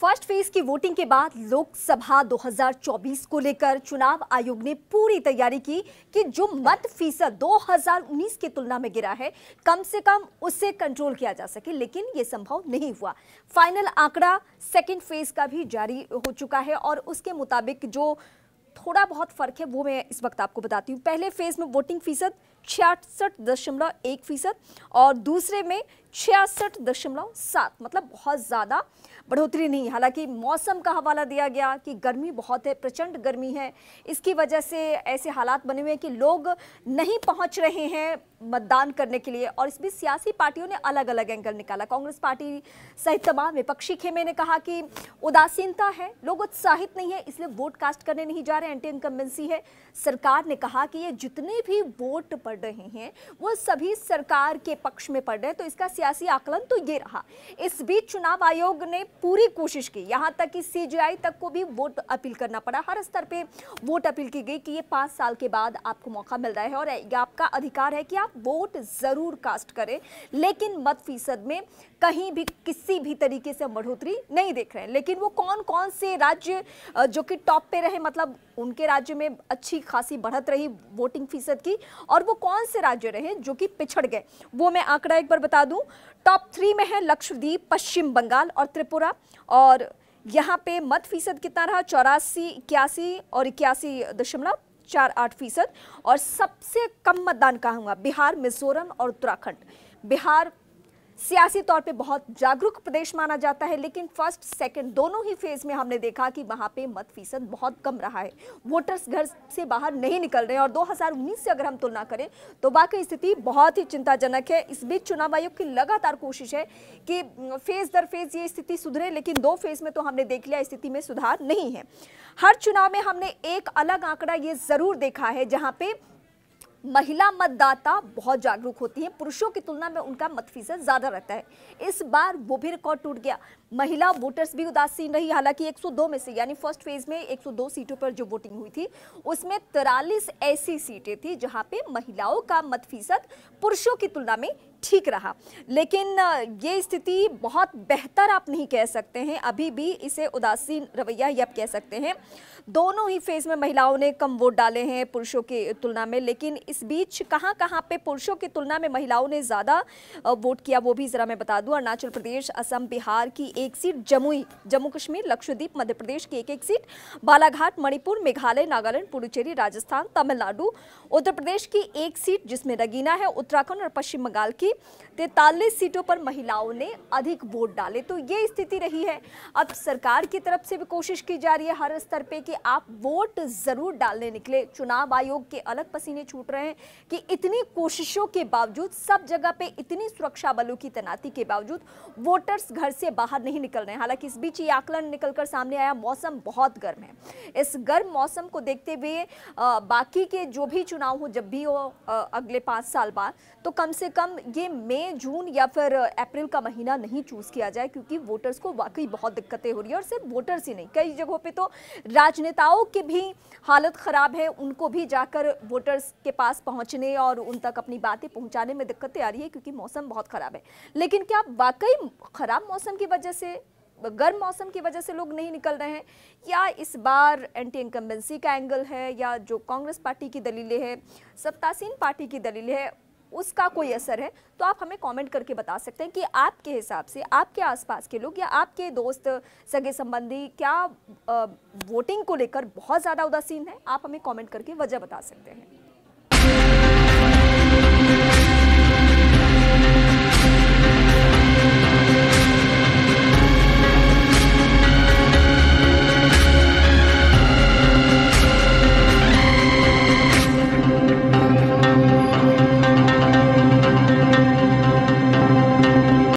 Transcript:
First phase की voting के बाद लोकसभा 2024 को लेकर चुनाव आयोग ने पूरी तैयारी की कि जो मत फीसद 2019 की तुलना में गिरा है कम से कम उससे कंट्रोल किया जा सके, लेकिन यह संभव नहीं हुआ। फाइनल आंकड़ा सेकेंड फेज का भी जारी हो चुका है और उसके मुताबिक जो थोड़ा बहुत फर्क है वो मैं इस वक्त आपको बताती हूँ। पहले फेज में वोटिंग फीसद 66.1% और दूसरे में 66.7, मतलब बहुत ज़्यादा बढ़ोतरी नहीं। हालांकि मौसम का हवाला दिया गया कि गर्मी बहुत है, प्रचंड गर्मी है, इसकी वजह से ऐसे हालात बने हुए हैं कि लोग नहीं पहुंच रहे हैं मतदान करने के लिए। और इस बीच सियासी पार्टियों ने अलग अलग एंगल निकाला। कांग्रेस पार्टी सहित तमाम विपक्षी खेमे ने कहा कि उदासीनता है, लोग उत्साहित नहीं है इसलिए वोट कास्ट करने नहीं जा रहे, एंटी इनकम्बेंसी है। सरकार ने कहा कि ये जितने भी वोट पड़ रहे हैं वो सभी सरकार के पक्ष में पड़ रहे हैं, तो इसका सियासी आकलन तो ये रहा। इस बीच चुनाव आयोग ने पूरी कोशिश की, यहां तक कि सीजीआई तक को भी वोट अपील करना पड़ा। हर स्तर पे वोट अपील की गई कि ये 5 साल के बाद आपको मौका मिल रहा है और ये आपका अधिकार है कि आप वोट जरूर कास्ट करें, लेकिन मत फीसद में कहीं भी किसी भी तरीके से बढ़ोतरी नहीं देख रहे हैं। लेकिन वो कौन कौन से राज्य जो कि टॉप पे रहे, मतलब उनके राज्य में अच्छी खासी बढ़त रही वोटिंग फीसद की, और वो कौन से राज्य रहे जो कि पिछड़ गए, वो मैं आंकड़ा एक बार बता दूं। टॉप 3 में है लक्षद्वीप, पश्चिम बंगाल और त्रिपुरा। और यहाँ पे मत फीसद कितना रहा? 84, 81 और 81.48%। और सबसे कम मतदान कहाँ हुआ? बिहार, मिजोरम और उत्तराखंड। बिहार सियासी तौर पे बहुत जागरूक प्रदेश माना जाता है, लेकिन फर्स्ट सेकंड दोनों ही फेज में हमने देखा कि वहां पे मत फीसद बहुत कम रहा है। वोटर्स घर से बाहर नहीं निकल रहे हैं और 2019 से अगर हम तुलना करें तो वाकई स्थिति बहुत ही चिंताजनक है। इस बीच चुनाव आयोग की लगातार कोशिश है कि फेज दर फेज ये स्थिति सुधरे, लेकिन 2 फेज में तो हमने देख लिया स्थिति में सुधार नहीं है। हर चुनाव में हमने एक अलग आंकड़ा ये जरूर देखा है जहां पे महिला मतदाता बहुत जागरूक होती हैं, पुरुषों की तुलना में उनका मत फीसद ज्यादा रहता है। इस बार वो भी रिकॉर्ड टूट गया, महिला वोटर्स भी उदासीन रही। हालांकि 102 में से, यानी फर्स्ट फेज में 102 सीटों पर जो वोटिंग हुई थी उसमें 43 ऐसी सीटें थी जहां पे महिलाओं का मत फीसद पुरुषों की तुलना में ठीक रहा। लेकिन ये स्थिति बहुत बेहतर आप नहीं कह सकते हैं, अभी भी इसे उदासीन रवैया ही आप कह सकते हैं। दोनों ही फेज में महिलाओं ने कम वोट डाले हैं पुरुषों की तुलना में, लेकिन इस बीच कहां कहां पे पुरुषों की तुलना में महिलाओं ने ज्यादा वोट किया वो भी जरा मैं बता दूं। अरुणाचल प्रदेश, असम, बिहार की 1 सीट, जम्मू कश्मीर, लक्षद्वीप, मध्य प्रदेश की 1-1 सीट, बालाघाट, मणिपुर, मेघालय, नागालैंड, पुडुचेरी, राजस्थान, तमिलनाडु, उत्तर प्रदेश की 1 सीट जिसमें रगीना है, उत्तराखंड और पश्चिम बंगाल की 43 सीटों पर महिलाओं ने अधिक वोट डाले। तो ये स्थिति रही है। अब सरकार की तरफ से भी कोशिश की जा रही है हर स्तर पे कि आप वोट जरूर डालने निकले। चुनाव आयोग के अलग पसीने छूट रहे हैं कि इतनी कोशिशों के बावजूद, सब जगह पे इतनी सुरक्षा बलों की तैनाती के बावजूद वोटर्स घर से बाहर नहीं निकल रहे हैं। हालांकि इस बीच ये आकलन निकलकर सामने आया, मौसम बहुत गर्म है। इस गर्म मौसम को देखते हुए बाकी के जो भी चुनाव हो, जब भी हो अगले 5 साल बाद, तो कम से कम ये मई, जून या फिर अप्रैल का महीना नहीं चूज किया जाए, क्योंकि वोटर्स को वाकई बहुत दिक्कतें हो रही है। और सिर्फ वोटर्स ही नहीं, कई जगहों पे तो राजनेताओं की भी हालत खराब है, उनको भी जाकर वोटर्स के पास पहुंचने और उन तक अपनी बातें पहुंचाने में दिक्कतें आ रही है, क्योंकि मौसम बहुत खराब है। लेकिन क्या वाकई खराब मौसम की वजह से, गर्म मौसम की वजह से लोग नहीं निकल रहे हैं, या इस बार एंटी इनकम्बेंसी का एंगल है, या जो कांग्रेस पार्टी की दलीलें हैं, सत्तासीन पार्टी की दलीलें हैं, उसका कोई असर है? तो आप हमें कमेंट करके बता सकते हैं कि आपके हिसाब से आपके आसपास के लोग या आपके दोस्त, सगे संबंधी क्या वोटिंग को लेकर बहुत ज़्यादा उदासीन है? आप हमें कमेंट करके वजह बता सकते हैं।